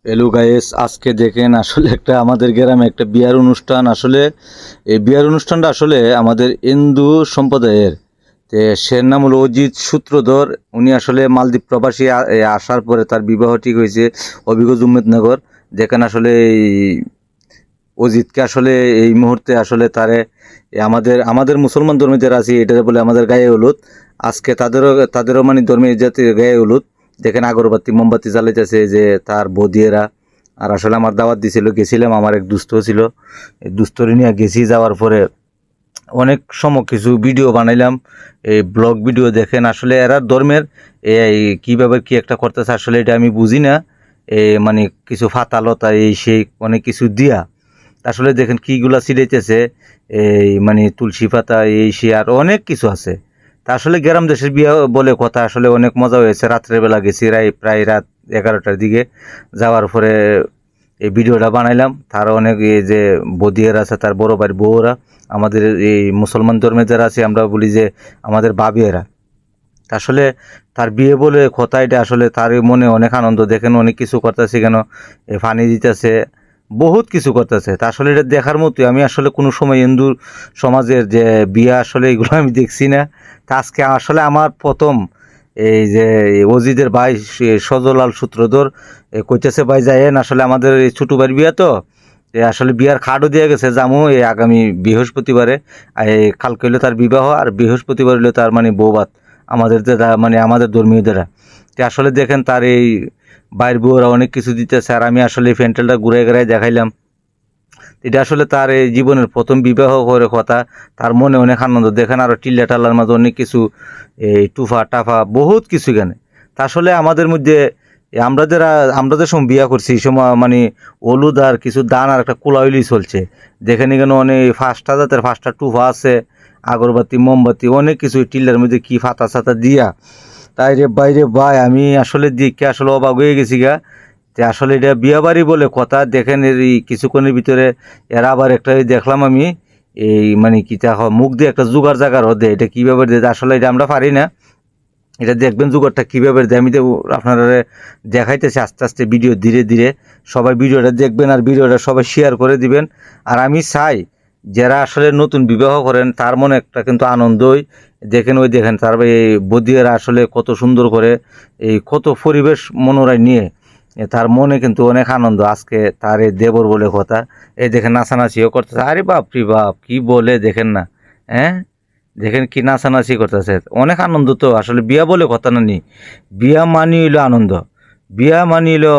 Hello guys, আজকে দেখেন আসলে একটা আমাদের গ্রামে একটা বিয়ার অনুষ্ঠান। আসলে এই বিয়ার অনুষ্ঠানটা আসলে আমাদের হিন্দু সম্প্রদায়ের। সের নাম হলো অজিত সূত্রধর। উনি আসলে মালদ্বীপ প্রবাসী আসার পরে তার বিবাহ ঠিক হয়েছে অভিজ্ঞ জুম্মেদনগর। যেখানে আসলে এই অজিতকে আসলে এই মুহূর্তে আসলে তারে আমাদের আমাদের মুসলমান ধর্মে যারা আছে এটা বলে আমাদের গায়ে হলুদ। আজকে তাদেরও মানে ধর্মীয় জাতির গায়ে হলুদ। দেখেন আগরবাতি মোমবাতি জ্বালাইতেছে যে তার বৌদিয়েরা। আর আসলে আমার দাওয়াত দিছিল, গেছিলাম, আমার এক দুস্থ ছিল, এই দুস্থরে নিয়ে গেছি। যাওয়ার পরে অনেক সময় কিছু ভিডিও বানাইলাম, এই ব্লগ ভিডিও। দেখেন আসলে এরা ধর্মের এই কীভাবে কী একটা করতেছে আসলে এটা আমি বুঝি না। মানে কিছু ফাতালতা এই সেই অনেক কিছু দিয়া আসলে দেখেন কীগুলা ছিটাইতেছে, এই মানে তুলসী পাতা এই সে আর অনেক কিছু আছে। তা আসলে গ্রাম দেশের বিয়ে বলে কথা, আসলে অনেক মজা হয়েছে। রাত্রের বেলা গেছি প্রায় রাত 11টার দিকে। যাওয়ার পরে এই ভিডিওটা বানাইলাম। তার অনেক এই যে বদিয়ের আছে, তার বড় ভাইয়ের বউরা, আমাদের এই মুসলমান ধর্মে যারা আছে আমরা বলি যে আমাদের বাবিয়েরা। আসলে তার বিয়ে বলে কথা, এটা আসলে তার মনে অনেক আনন্দ। দেখেন অনেক কিছু করতেছে, কেন ফানি দিতেছে, বহুত কিছু করতেছে। তা আসলে এটা দেখার মতোই। আমি আসলে কোনো সময় হিন্দু সমাজের যে বিয়ে আসলে এগুলো আমি দেখছি না। তা আজকে আসলে আমার প্রথম এই যে অজিদের ভাই সজলাল সূত্রধর কইতেছে ভাই যাইয়েন, আসলে আমাদের এই ছোটো ভাইয়ের বিয়ে তো আসলে বিয়ার কার্ডও দিয়ে গেছে জামু এই আগামী বৃহস্পতিবারে। এই কালকে হইলো তার বিবাহ, আর বৃহস্পতিবার হইলো তার মানে বৌভাত আমাদের যারা মানে আমাদের ধর্মীয়দেরা। তো আসলে দেখেন তার এই বাইর বউরা অনেক কিছু দিতেছে। আর আমি আসলে এই প্যান্ডেলটা ঘুরে ঘুরে দেখাইলাম। এটা আসলে তার এই জীবনের প্রথম বিবাহ করে কথা, তার মনে অনেক আনন্দ। দেখেন আরও টিল্লা টাল্লার মাঝে অনেক কিছু, এই টুফা টাফা বহুত কিছু এখানে। তা আসলে আমাদের মধ্যে আমরা যে সময় বিয়া করছি এই সময় মানে হলুদ আর কিছু দান আর একটা কুলাইলি চলছে। দেখেন এখানে অনেক 5টা জাতের 5টা টুফা আছে, আগরবাতি মোমবাতি অনেক কিছু টিল্লার মধ্যে কি ফাতা সাতা দিয়া। তাই রে বাইরে ভাই আমি আসলে দেখে আসলে অবাক হয়ে গেছি গা। যে আসলে এটা বিয়াবাড়ি বলে কথা। দেখেন এই কিছুক্ষণের ভিতরে এরা আবার একটা দেখলাম আমি, এই মানে কি তা মুখ দিয়ে একটা জোগাড় জাগার হদে, এটা কীভাবে দেয় আসলে এটা আমরা পারি না। এটা দেখবেন জোগাড়টা কীভাবে দেয়। আমি আপনারা দেখাইতেছি আস্তে আস্তে ভিডিও ধীরে ধীরে। সবাই ভিডিওটা দেখবেন আর ভিডিওটা সবাই শেয়ার করে দিবেন। আর আমি চাই যারা আসলে নতুন বিবাহ করেন তার মনে একটা কিন্তু আনন্দই। দেখেন ওই দেখেন তার এই বদিয়েরা আসলে কত সুন্দর করে এই কত পরিবেশ মনোরায় নিয়ে তার মনে কিন্তু অনেক আনন্দ। আজকে তার এই দেবর বলে কথা, এই দেখেন নাচানাচিও করতেছে। আরে বাপ রে বাপ কি বলে দেখেন না, হ্যাঁ দেখেন কি নাচানাচি করতেছে, অনেক আনন্দ। তো আসলে বিয়া বলে কথা না নি, বিয়া মানি হইলো আনন্দ, বিয়া মানি হইলো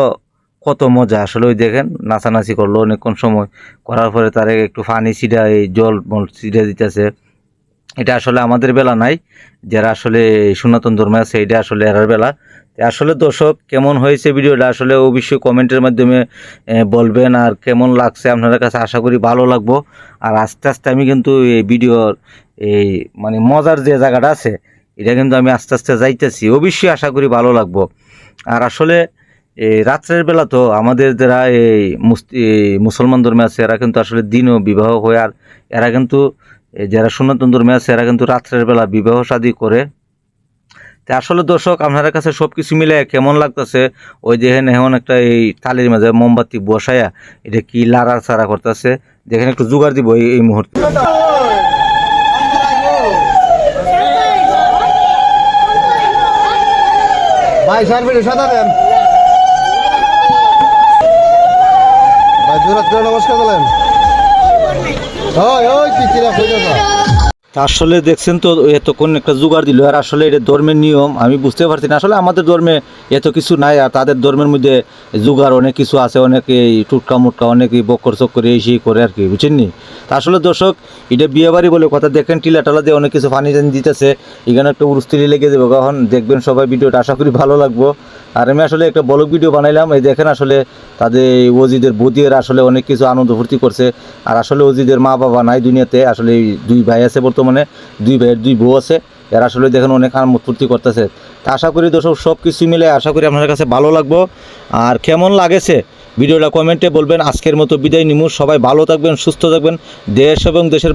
কত মজা। আসলে ওই দেখেন নাচানাচি করলো অনেকক্ষণ সময়, করার পরে তারে একটু পানি ছিটা এই জল মল ছিটা দিতেছে। এটা আসলে আমাদের বেলা নাই, যারা আসলে সনাতন ধর্মে আছে এটা আসলে এরার বেলা। আসলে দর্শক কেমন হয়েছে ভিডিওটা আসলে অবশ্যই কমেন্টের মাধ্যমে বলবেন। আর কেমন লাগছে আপনাদের কাছে, আশা করি ভালো লাগবো। আর আস্তে আস্তে আমি কিন্তু এই ভিডিওর এই মানে মজার যে জায়গাটা আছে এটা কিন্তু আমি আস্তে আস্তে যাইতেছি, অবশ্যই আশা করি ভালো লাগবো। আর আসলে এই রাত্রের বেলা তো আমাদের যারা এই মুসলমান ধর্মে আছে এরা কিন্তু আসলে দিনও বিবাহ হয়। আর এরা কিন্তু যারা সনাতন ধর্মে আছে এরা কিন্তু রাত্রের বেলা বিবাহ শাদী করে। তা আসলে দর্শক আপনার কাছে সব কিছু মিলে কেমন লাগতেছে? ওই দেখেন এখন একটা এই থালির মাঝে মোমবাতি বসায়া এটা কি লাড়া ছাড়া করতেছে। দেখেন একটু জোগাড় দিব এই মুহূর্তে। ভাই সার্ভিস সাদা দেন ভাই, জোরে জোরে নমস্কার বলেন। ওই ওই কি চিরা কইছো না? আসলে দেখছেন তো এতক্ষণ একটা জোগাড় দিল। আর আসলে এটা ধর্মের নিয়ম, আমি বুঝতে পারছি না। আসলে আমাদের ধর্মে এত কিছু নাই, আর তাদের ধর্মের মধ্যে জোগাড় অনেক কিছু আছে, অনেকে টুটকা মুটকা অনেকেই বক্কর চক্কর এই সেই করে আর কি, বুঝছেন নি? তা আসলে দর্শক এটা বিয়েবাড়ি বলে কথা। দেখেন টিলা টালা দিয়ে অনেক কিছু পানি টানি দিতেছে, এখানে একটা উরস্তিলি লেগে যাবে কখন দেখবেন সবাই। ভিডিওটা আশা করি ভালো লাগবো। আর আমি আসলে একটা ব্লগ ভিডিও বানাইলাম। এই দেখেন আসলে তাদের ওজিদের বদিয়েরা আসলে অনেক কিছু আনন্দ ফুর্তি করছে। আর আসলে ওজিদের মা বাবা নাই দুনিয়াতে, আসলে এই 2 ভাই আছে বর্তমানে, 2 ভাইয়ের 2 বউ আছে। এরা আসলে দেখেন অনেক আনন্দ ফুর্তি করতেছে। তা আশা করি দর্শক সব কিছু মিলে আশা করি আপনার কাছে ভালো লাগবো। আর কেমন লাগেছে ভিডিওটা কমেন্টে বলবেন। আজকের মতো বিদায় নিমু, সবাই ভালো থাকবেন, সুস্থ থাকবেন। দেশ এবং দেশের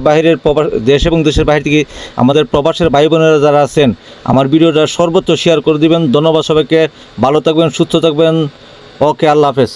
বাহির থেকে আমাদের প্রবাসের ভাই বোনেরা যারা আছেন আমার ভিডিওটা সর্বত্র শেয়ার করে দিবেন। ধন্যবাদ সবাইকে, ভালো থাকবেন, সুস্থ থাকবেন। ওকে, আল্লাহ হাফেজ।